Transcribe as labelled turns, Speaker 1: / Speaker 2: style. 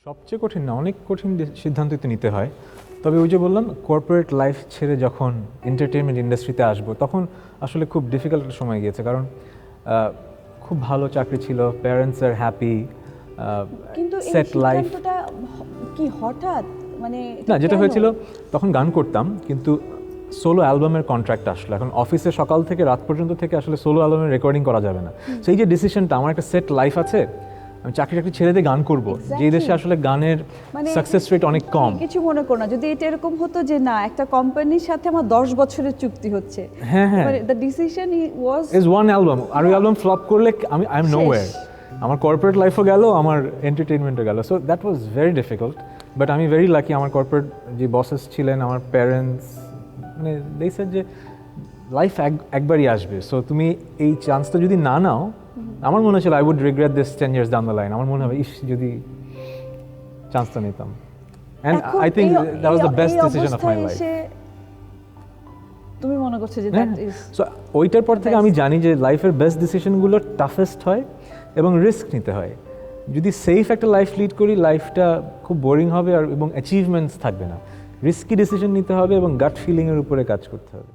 Speaker 1: সবচেয়ে কঠিন না, অনেক কঠিন সিদ্ধান্তই তো নিতে হয়। তবে ওই যে বললাম কর্পোরেট লাইফ ছেড়ে যখন এন্টারটেইনমেন্ট ইন্ডাস্ট্রিতে আসবো তখন আসলে খুব ডিফিকাল্ট একটা সময় গিয়েছে, কারণ খুব ভালো চাকরি ছিল, প্যারেন্টস আর হ্যাপি,
Speaker 2: কিন্তু এই
Speaker 1: সেট লাইফ।
Speaker 2: সিদ্ধান্তটা কি হঠাৎ, মানে
Speaker 1: না, যেটা
Speaker 2: কেন?
Speaker 1: হয়েছিল তখন গান করতাম, কিন্তু সোলো অ্যালবামের কন্ট্রাক্ট আসলো। এখন অফিসে সকাল থেকে রাত পর্যন্ত থেকে আসলে সোলো অ্যালবামের রেকর্ডিং করা যাবে না। সেই যে ডিসিশনটা, আমার একটা সেট লাইফ আছে, আমি চাকরি ছেড়ে দিয়ে গান করব, যে দেশে আসলে গানের সাকসেস রেট অনেক কম।
Speaker 2: কিছু মনে করো না যদি এটা এরকম হতো যে না একটা কোম্পানির সাথে আমার 10 বছরের চুক্তি হচ্ছে,
Speaker 1: হ্যাঁ,
Speaker 2: the decision was
Speaker 1: is one album, আর ওই অ্যালবাম ফ্লপ করলে আই এম নোওয়্যার। আমার কর্পোরেট লাইফও গেল, আমার এন্টারটেইনমেন্টও গেল। So that was very difficult, but আমি ভেরি লাকি। আমার কর্পোরেট যে বসেস ছিলেন, আমার প্যারেন্টস, মানে দে সেড যে লাইফ একবারই আসবে, সো তুমি এই চান্সটা যদি না নাও, আমার মনে হচ্ছিল I would regret this 10 years down the line। আমার মনে হবে ইস যদি চান্সটা নিতাম। And I think that was the best decision of my life.
Speaker 2: তুমি মনে করছো যে দ্যাট ইজ
Speaker 1: সো ওইটার পর থেকে আমি জানি যে লাইফের বেস্ট ডিসিশনগুলো টাফেস্ট হয় এবং রিস্ক নিতে হয়। যদি সেফ একটা লাইফ লিড করি, লাইফটা খুব বোরিং হবে আর এবং অ্যাচিভমেন্টস থাকবে না। রিস্কি ডিসিশন নিতে হবে এবং গাট ফিলিংয়ের উপরে কাজ করতে হবে।